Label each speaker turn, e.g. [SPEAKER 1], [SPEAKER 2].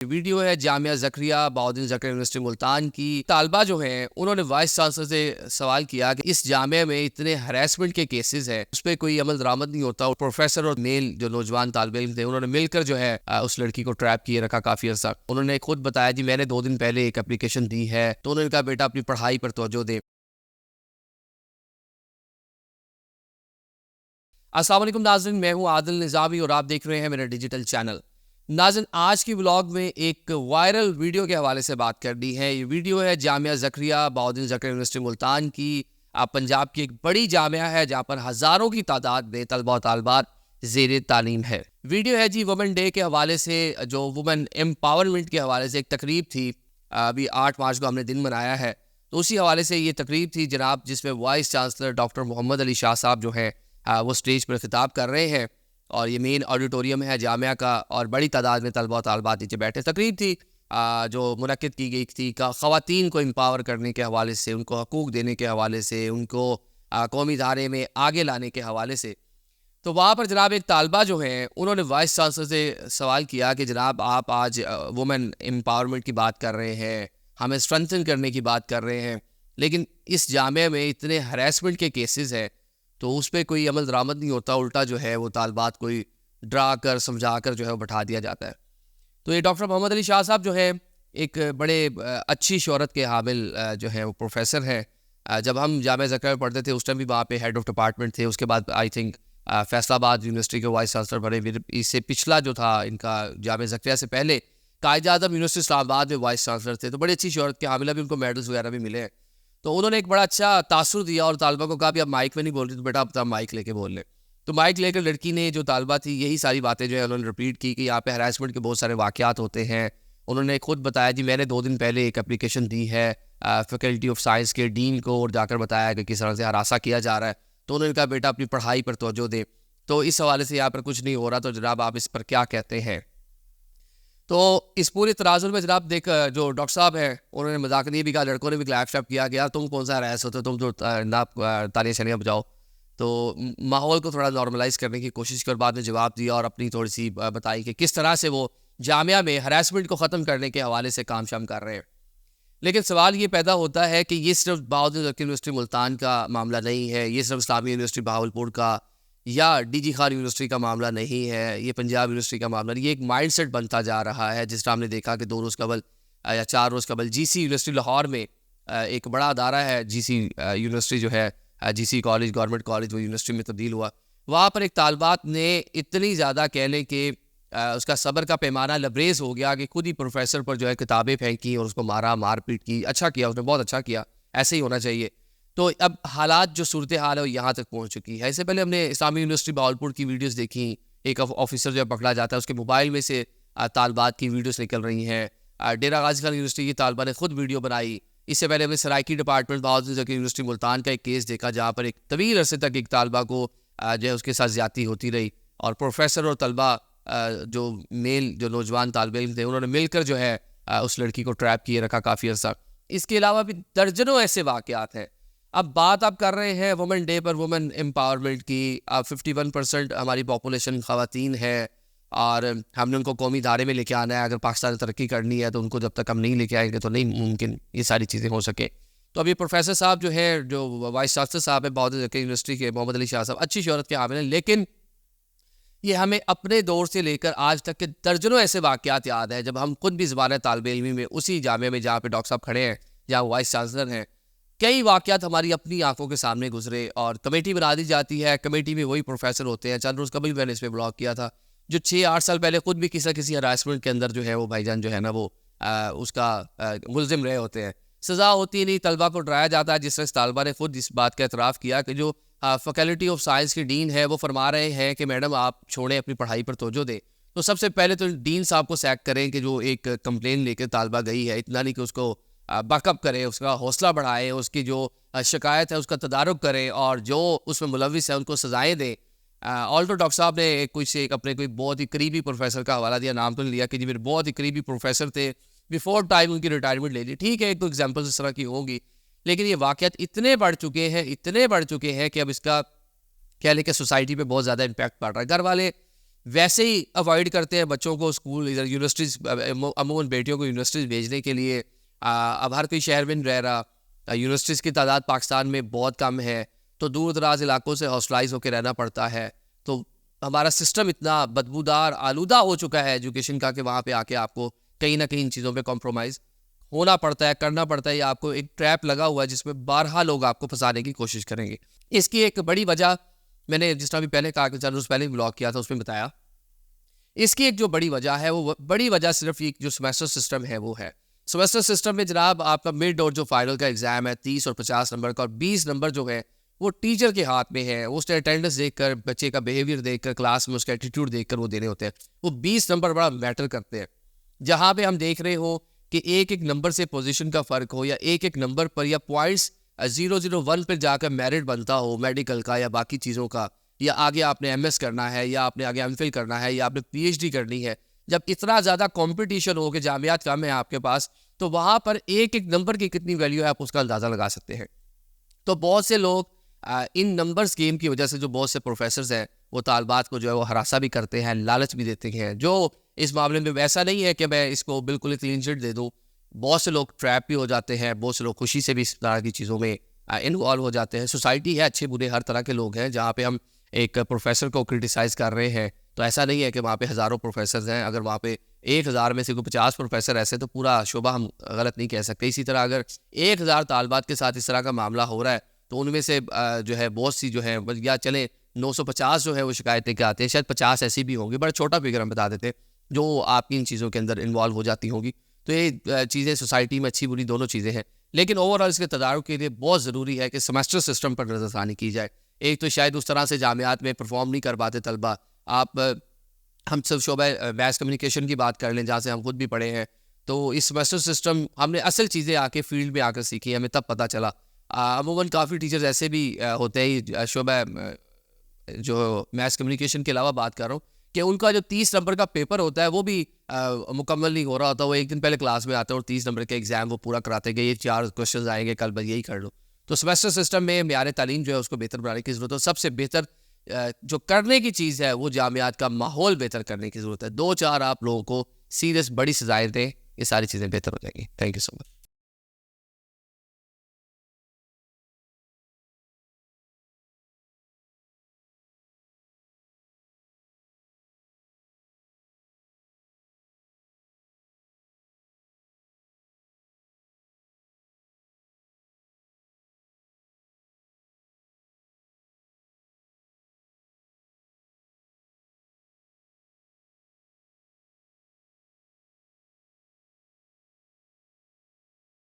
[SPEAKER 1] Video है Jamia Zakaria Bahauddin Zakaria university Multan की तालबा जो है उन्होंने वाइस चांसलर से सवाल किया कि इस जामिया में इतने हरासमेंट के केसेस हैं उस पर कोई अमल दरामद नहीं होता। और प्रोफेसर और मेल जो नौजवान तालिब इल्म थे उन्होंने मिलकर जो है उस लड़की को ट्रैप किए रखा काफी अर्सा। उन्होंने खुद बताया जी मैंने 2 दिन पहले एक एप्लीकेशन दी है, तो उन्होंने कहा बेटा अपनी पढ़ाई पर तवज्जो दे। अस्सलाम वालेकुम नाज़रीन, मैं हूं आदिल निज़ामी और आप देख रहे हैं मेरा डिजिटल चैनल। नाज़रीन, आज की व्लॉग में एक वायरल वीडियो के हवाले से बात करनी है। ये वीडियो है जामिया ज़करिया बहाउद्दीन ज़करिया यूनिवर्सिटी मुल्तान की। पंजाब की एक बड़ी जामिया है जहाँ पर हज़ारों की तादाद में तलबा और तालबात ज़ेर तालीम है। वीडियो है जी वुमेन डे के हवाले से, जो वुमेन एम्पावरमेंट के हवाले से एक तकरीब थी। अभी 8 मार्च को हमने दिन मनाया है, तो उसी हवाले से ये तकरीब थी जनाब, जिसमें vice chancellor doctor Mohammad Ali Shah साहब जो हैं वो स्टेज पर खिताब कर रहे हैं और ये मेन ऑडिटोरियम है जामिया का और बड़ी तादाद में तलबा और तालबात नीचे बैठे। तकरीब थी जो मुनक्किद की गई थी ख़वातीन को एम्पावर करने के हवाले से, उनको हकूक़ देने के हवाले से, उनको कौमी धारे में आगे लाने के हवाले से। तो वहाँ पर जनाब एक तालबा जो है उन्होंने वाइस चांसलर से सवाल किया कि जनाब आप आज वुमेन एम्पावरमेंट की बात कर रहे हैं, हमें स्ट्रेंथन करने की बात कर रहे हैं, लेकिन इस जामिया में इतने हरासमेंट के केसेस हैं तो उस पर कोई अमल दरामद नहीं होता। उल्टा जो है वो तालबात कोई डरा कर समझा कर जो है वो बैठा दिया जाता है। तो ये डॉक्टर मोहम्मद अली शाह साहब जो है एक बड़े अच्छी शोहरत के हामिल जो है वो प्रोफेसर हैं। जब हम जामिया ज़करिया में पढ़ते थे उस टाइम भी वहाँ पे हेड ऑफ डिपार्टमेंट थे। उसके बाद आई थिंक फैसलाबाद यूनिवर्सिटी के वाइस चांसलर बने। फिर इससे पिछला जो था इनका जामिया ज़करिया से पहले कायद-ए-आज़म यूनिवर्सिटी इस्लामाबाद में वाइस चांसलर थे। तो बड़ी अच्छी शोहरत के हामिल, अभी उनको मेडल्स वगैरह भी मिले हैं। तो उन्होंने एक बड़ा अच्छा तासुर दिया और तालबा को कहा भी आप माइक में नहीं बोल रही तो बेटा आप माइक लेके बोल लें। तो माइक लेकर लड़की ने, जो तालबा थी, यही सारी बातें जो है उन्होंने रिपीट की कि यहाँ पे हरासमेंट के बहुत सारे वाक़यात होते हैं। उन्होंने खुद बताया जी मैंने 2 दिन पहले एक एप्लीकेशन दी है फैकल्टी ऑफ साइंस के डीन को और जाकर बताया कि किस तरह से हरासा किया जा रहा है। तो उन्होंने कहा बेटा अपनी पढ़ाई पर तवज्जो दे। तो इस हवाले से यहाँ पर कुछ नहीं हो रहा, तो जनाब आप इस पर क्या कहते हैं? तो इस पूरे तनाज़ुर में जनाब देख जो डॉक्टर साहब हैं उन्होंने मजाक नहीं भी कहा, लड़कों ने भी क्लैप शैप किया कि यार तुम कौन सा रैस होते हो, तुम जो ना तालियां शनियाँ बजाओ। तो माहौल को थोड़ा नॉर्मलाइज करने की कोशिश कर बाद में जवाब दिया और अपनी थोड़ी सी बताई कि किस तरह से वो जामिया में हरासमेंट को ख़त्म करने के हवाले से काम शाम कर रहे हैं। लेकिन सवाल ये पैदा होता है कि ये सिर्फ बहाउद्दीन ज़करिया यूनिवर्सिटी मुल्तान का मामला नहीं है, ये सिर्फ इस्लामी यूनिवर्सिटी बहावलपुर का या डीजी खान यूनिवर्सिटी का मामला नहीं है, ये पंजाब यूनिवर्सिटी का मामला नहीं। ये एक माइंडसेट बनता जा रहा है। जिस तरह हमने देखा कि 2 रोज़ कबल या 4 रोज़ कबल जीसी यूनिवर्सिटी लाहौर में एक बड़ा अदारा है जीसी यूनिवर्सिटी जो है, जीसी कॉलेज गवर्नमेंट कॉलेज, वो यूनिवर्सिटी में तब्दील हुआ। वहाँ पर एक तालबात ने इतनी ज़्यादा कह लें कि उसका सब्र का पैमाना लबरेज हो गया कि खुद ही प्रोफेसर पर जो है किताबें फेंकी और उसको मारा, मारपीट की। अच्छा किया उसने, बहुत अच्छा किया, ऐसे ही होना चाहिए। तो अब हालात जो सूरत हाल है वो यहाँ तक पहुँच चुकी है। इससे पहले हमने इस्लामी यूनिवर्सिटी बहावलपुर की वीडियोस देखी। एक ऑफिसर जो है पकड़ा जाता है, उसके मोबाइल में से तालबात की वीडियोस निकल रही हैं। डेरा गाजी खान यूनिवर्सिटी की तालबा ने खुद वीडियो बनाई। इससे पहले हमने सराइकी डिपार्टमेंट बहाउद्दीन ज़करिया यूनिवर्सिटी मुल्तान का एक केस देखा जहाँ पर एक तवील अरसे तक एक तालबा को जो है उसके साथ ज़्यादती होती रही और प्रोफेसर और तलबा जो मेल जो नौजवान तालिब इल्म थे उन्होंने मिलकर जो है उस लड़की को ट्रैप किए रखा काफ़ी अर्सा। इसके अलावा भी दर्जनों ऐसे वाक़यात हैं। अब बात आप कर रहे हैं वुमेन डे पर वुमेन एम्पावरमेंट की। अब 51% हमारी पॉपुलेशन ख़वातीन है और हमने उनको कौमी धारे में लेके आना है। अगर पाकिस्तान तरक्की करनी है तो उनको जब तक हम नहीं लेके आएंगे तो नहीं मुमकिन ये सारी चीज़ें हो सके। तो अभी प्रोफेसर साहब जो है, जो वाइस चांसलर साहब है बहाउद्दीन ज़करिया यूनिवर्सिटी के, मोहम्मद अली शाह साहब, अच्छी शोहरत के हामिल हैं, लेकिन ये हमें अपने दौर से लेकर आज तक के दर्जनों ऐसे वाक़यात याद हैं जब हम खुद भी ज़बान तालिब इल्मी में उसी जामिया में जहाँ पे डॉक्टर साहब खड़े हैं, जहाँ वाइस चांसलर हैं, कई वाक़यात हमारी अपनी आंखों के सामने गुजरे और कमेटी बना दी जाती है। कमेटी में वही प्रोफेसर होते हैं। चंद रोज़ कभी मैंने इस पर ब्लॉग किया था, जो 6-8 साल पहले खुद भी किसी हरासमेंट के अंदर जो है वो भाईजान जो है ना वो उसका मुलजिम रहे होते हैं। सज़ा होती नहीं, तलबा को डराया जाता है। जिस तरह तालबा ने खुद इस बात का एतराफ़ किया कि जो फैकल्टी ऑफ साइंस की डीन है वो फरमा रहे हैं कि मैडम आप छोड़ें, अपनी पढ़ाई पर तवज्जो दें। तो सबसे पहले तो डीन साहब को सैक करें कि जो एक कंप्लेन लेकर तालबा गई है, इतना नहीं कि उसको बैकअप करें, उसका हौसला बढ़ाएं, उसकी जो शिकायत है उसका तदारुक करें और जो उसमें मुलविस है उनको सजाएँ दें। ऑल्टो डॉक्टर साहब ने एक अपने कोई बहुत ही करीबी प्रोफेसर का हवाला दिया, नाम तो नहीं लिया, कि जी मेरे बहुत ही करीबी प्रोफेसर थे, बिफोर टाइम उनकी रिटायरमेंट ले ली। ठीक है, एक दो एग्जाम्पल्स इस तरह की होंगी, लेकिन ये वाक़यात इतने बढ़ चुके हैं कि अब इसका कह लें कि सोसाइटी पे बहुत ज़्यादा इम्पैक्ट पड़ रहा है। घर वाले वैसे ही अवॉइड करते हैं बच्चों को स्कूल, इधर यूनिवर्सिटीज़, अमूमन बेटियों को यूनिवर्सिटीज़ भेजने के लिए। अब हर कोई शहर में नहीं रह रहा, यूनिवर्सिटीज़ की तादाद पाकिस्तान में बहुत कम है, तो दूर दराज इलाकों से हॉस्टलाइज होकर रहना पड़ता है। तो हमारा सिस्टम इतना बदबूदार आलूदा हो चुका है एजुकेशन का कि वहाँ पे आके आपको कहीं ना कहीं इन चीज़ों पे कॉम्प्रोमाइज़ होना पड़ता है, करना पड़ता है, या आपको एक ट्रैप लगा हुआ है जिसमें बारहा लोग आपको फंसाने की कोशिश करेंगे। इसकी एक बड़ी वजह मैंने जिस तरह भी पहले कहा कि 4 रोज़ पहले ब्लॉग किया था उसमें बताया, इसकी एक जो बड़ी वजह है वो बड़ी वजह सिर्फ ये जो सेमेस्टर सिस्टम है वो है। सेमेस्टर सिस्टम में जनाब आपका मिड और जो फाइनल का एग्जाम है 30 और 50 नंबर का, और 20 नंबर जो है वो टीचर के हाथ में है। उसके अटेंडेंस देखकर, बच्चे का बिहेवियर देखकर, क्लास में उसका एटीट्यूड देखकर वो देने होते हैं। वो 20 नंबर बड़ा मैटर करते हैं। जहाँ पे हम देख रहे हो कि एक एक नंबर से पोजीशन का फ़र्क हो, या एक एक नंबर पर या पॉइंट्स 001 पर जाकर मेरिट बनता हो मेडिकल का या बाकी चीज़ों का, या आगे आपने एमएस करना है, या आपने आगे एमफिल करना है, या आपने पीएचडी करनी है। जब इतना ज़्यादा कंपटीशन हो कि जामियात कम है आपके पास, तो वहाँ पर एक एक नंबर की कितनी वैल्यू है आप उसका अंदाज़ा लगा सकते हैं। तो बहुत से लोग इन नंबर्स गेम की वजह से, जो बहुत से प्रोफेसर्स हैं वो तालबात को जो है वो हरासा भी करते हैं, लालच भी देते हैं। जो इस मामले में वैसा नहीं है कि मैं इसको बिल्कुल ही क्लीन चिट दे दूँ। बहुत से लोग ट्रैप भी हो जाते हैं, बहुत से लोग खुशी से भी इस तरह की चीज़ों में इन्वॉल्व हो जाते हैं। सोसाइटी है, अच्छे बुरे हर तरह के लोग हैं। जहाँ पे हम एक प्रोफेसर को क्रिटिसाइज़ कर रहे हैं, तो ऐसा नहीं है कि वहाँ पे हज़ारों प्रोफेसर हैं। अगर वहाँ पे 1000 में से कोई 50 प्रोफेसर ऐसे, तो पूरा शोबा हम गलत नहीं कह सकते। इसी तरह अगर 1000 तालबात के साथ इस तरह का मामला हो रहा है, तो उनमें से जो है बहुत सी जो है, या चले 950 जो है वो शिकायतें के आते हैं, शायद 50 ऐसी भी होंगी, बड़ा छोटा फिगर हम बता देते हैं, जो आपकी इन चीज़ों के अंदर इन्वॉल्व हो जाती होंगी। तो ये चीज़ें सोसाइटी में अच्छी बुरी दोनों चीज़ें हैं। लेकिन ओवरऑल इसके तदारुक के लिए बहुत ज़रूरी है कि सेमेस्टर सिस्टम पर नज़रसानी की जाए। एक तो शायद उस तरह से जामियात में परफॉर्म नहीं कर पाते तलबा। आप हम सब शोबा मैस कम्युनिकेशन की बात कर लें, जहाँ से हम खुद भी पढ़े हैं। तो इस सेमेस्टर सिस्टम हमने असल चीज़ें आके फील्ड में आकर सीखी, हमें तब पता चला। अमूमन काफ़ी टीचर्स ऐसे भी होते हैं, शोबा जो मैथ्स कम्युनिकेशन के अलावा बात कर रहा हूँ, कि उनका जो 30 नंबर का पेपर होता है वो भी मुकम्मल नहीं हो रहा होता। वो एक दिन पहले क्लास में आते हैं और 30 नंबर का एग्जाम वो पूरा कराते हैं, ये 4 क्वेश्चन आएंगे कल, बस यही कर लो। तो सेमेस्टर सिस्टम में मेयार तालीम जो है उसको बेहतर बनाने की ज़रूरत है। सबसे बेहतर जो करने की चीज़ है वो जामियात का माहौल बेहतर करने की ज़रूरत है। 2-4 आप लोगों को सीरियस बड़ी सजाएं दें, ये सारी चीज़ें बेहतर हो जाएंगी। Thank you so much.